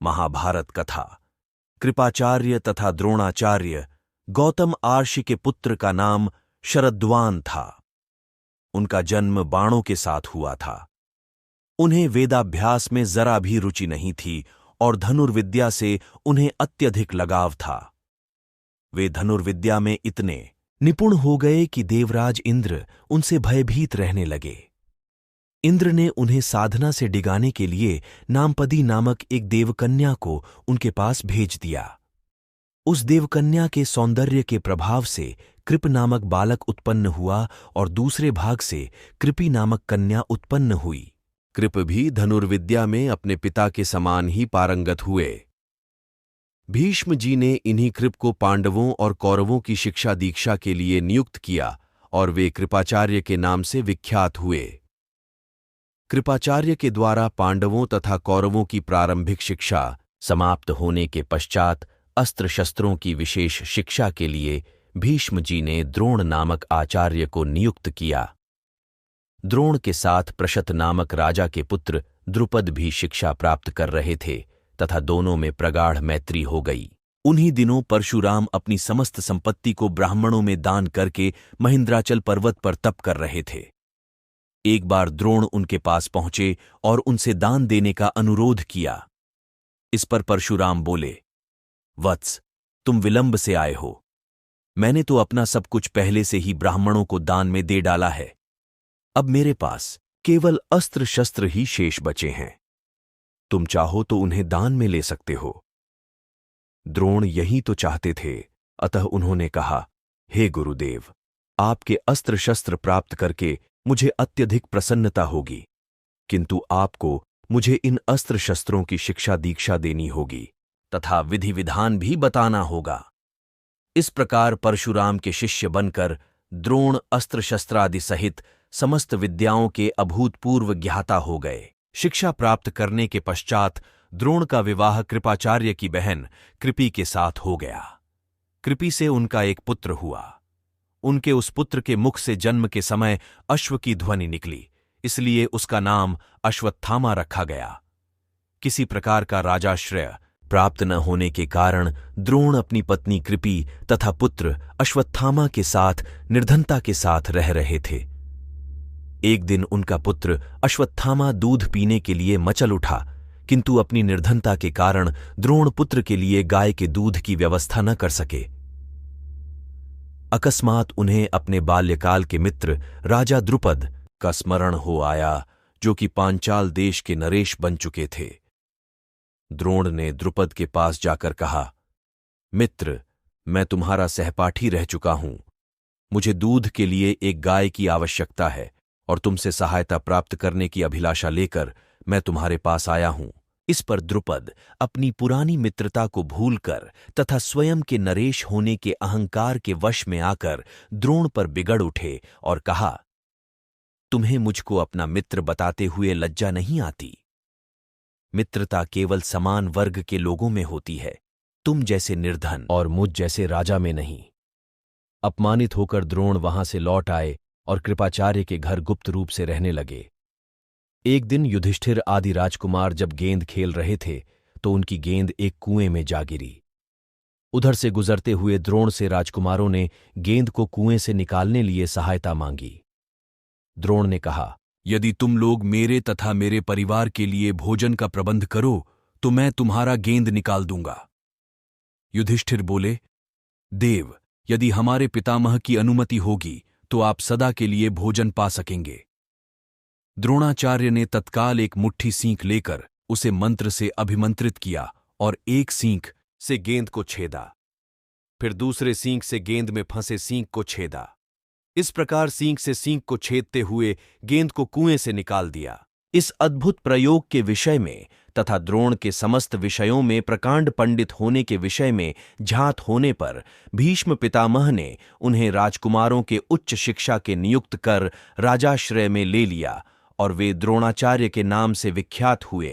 महाभारत कथा। कृपाचार्य तथा द्रोणाचार्य गौतम आर्षि के पुत्र का नाम शरद्वान था। उनका जन्म बाणों के साथ हुआ था। उन्हें वेदाभ्यास में जरा भी रुचि नहीं थी और धनुर्विद्या से उन्हें अत्यधिक लगाव था। वे धनुर्विद्या में इतने निपुण हो गए कि देवराज इंद्र उनसे भयभीत रहने लगे। इंद्र ने उन्हें साधना से डिगाने के लिए नामपदी नामक एक देवकन्या को उनके पास भेज दिया। उस देवकन्या के सौंदर्य के प्रभाव से कृप नामक बालक उत्पन्न हुआ और दूसरे भाग से कृपि नामक कन्या उत्पन्न हुई। कृप भी धनुर्विद्या में अपने पिता के समान ही पारंगत हुए। भीष्म जी ने इन्हीं कृप को पांडवों और कौरवों की शिक्षा दीक्षा के लिए नियुक्त किया और वे कृपाचार्य के नाम से विख्यात हुए। कृपाचार्य के द्वारा पांडवों तथा कौरवों की प्रारंभिक शिक्षा समाप्त होने के पश्चात अस्त्र शस्त्रों की विशेष शिक्षा के लिए भीष्म जी ने द्रोण नामक आचार्य को नियुक्त किया। द्रोण के साथ प्रशत नामक राजा के पुत्र द्रुपद भी शिक्षा प्राप्त कर रहे थे तथा दोनों में प्रगाढ़ मैत्री हो गई। उन्हीं दिनों परशुराम अपनी समस्त संपत्ति को ब्राह्मणों में दान करके महेंद्राचल पर्वत पर तप कर रहे थे। एक बार द्रोण उनके पास पहुंचे और उनसे दान देने का अनुरोध किया। इस पर परशुराम बोले, वत्स, तुम विलंब से आए हो। मैंने तो अपना सब कुछ पहले से ही ब्राह्मणों को दान में दे डाला है। अब मेरे पास केवल अस्त्र शस्त्र ही शेष बचे हैं। तुम चाहो तो उन्हें दान में ले सकते हो। द्रोण यही तो चाहते थे, अतः उन्होंने कहा, हे गुरुदेव, आपके अस्त्र शस्त्र प्राप्त करके मुझे अत्यधिक प्रसन्नता होगी, किंतु आपको मुझे इन अस्त्र शस्त्रों की शिक्षा दीक्षा देनी होगी तथा विधि विधान भी बताना होगा। इस प्रकार परशुराम के शिष्य बनकर द्रोण अस्त्र शस्त्रादि सहित समस्त विद्याओं के अभूतपूर्व ज्ञाता हो गए। शिक्षा प्राप्त करने के पश्चात द्रोण का विवाह कृपाचार्य की बहन कृपि के साथ हो गया। कृपि से उनका एक पुत्र हुआ। उनके उस पुत्र के मुख से जन्म के समय अश्व की ध्वनि निकली, इसलिए उसका नाम अश्वत्थामा रखा गया। किसी प्रकार का राजाश्रय प्राप्त न होने के कारण द्रोण अपनी पत्नी कृपि तथा पुत्र अश्वत्थामा के साथ निर्धनता के साथ रह रहे थे। एक दिन उनका पुत्र अश्वत्थामा दूध पीने के लिए मचल उठा, किंतु अपनी निर्धनता के कारण द्रोण पुत्र के लिए गाय के दूध की व्यवस्था न कर सके। अकस्मात उन्हें अपने बाल्यकाल के मित्र राजा द्रुपद का स्मरण हो आया, जो कि पांचाल देश के नरेश बन चुके थे। द्रोण ने द्रुपद के पास जाकर कहा, मित्र, मैं तुम्हारा सहपाठी रह चुका हूं। मुझे दूध के लिए एक गाय की आवश्यकता है और तुमसे सहायता प्राप्त करने की अभिलाषा लेकर मैं तुम्हारे पास आया हूं। इस पर द्रुपद अपनी पुरानी मित्रता को भूलकर तथा स्वयं के नरेश होने के अहंकार के वश में आकर द्रोण पर बिगड़ उठे और कहा, तुम्हें मुझको अपना मित्र बताते हुए लज्जा नहीं आती? मित्रता केवल समान वर्ग के लोगों में होती है, तुम जैसे निर्धन और मुझ जैसे राजा में नहीं। अपमानित होकर द्रोण वहां से लौट आए और कृपाचार्य के घर गुप्त रूप से रहने लगे। एक दिन युधिष्ठिर आदि राजकुमार जब गेंद खेल रहे थे तो उनकी गेंद एक कुएं में जा गिरी। उधर से गुजरते हुए द्रोण से राजकुमारों ने गेंद को कुएं से निकालने लिए सहायता मांगी। द्रोण ने कहा, यदि तुम लोग मेरे तथा मेरे परिवार के लिए भोजन का प्रबंध करो तो मैं तुम्हारा गेंद निकाल दूंगा। युधिष्ठिर बोले, देव, यदि हमारे पितामह की अनुमति होगी तो आप सदा के लिए भोजन पा सकेंगे। द्रोणाचार्य ने तत्काल एक मुट्ठी सींक लेकर उसे मंत्र से अभिमंत्रित किया और एक सींक से गेंद को छेदा, फिर दूसरे सींक से गेंद में फंसे सींक को छेदा। इस प्रकार सींक से सींक को छेदते हुए गेंद को कुएं से निकाल दिया। इस अद्भुत प्रयोग के विषय में तथा द्रोण के समस्त विषयों में प्रकांड पंडित होने के विषय में झात होने पर भीष्म पितामह ने उन्हें राजकुमारों के उच्च शिक्षा के नियुक्त कर राजाश्रय में ले लिया और वे द्रोणाचार्य के नाम से विख्यात हुए।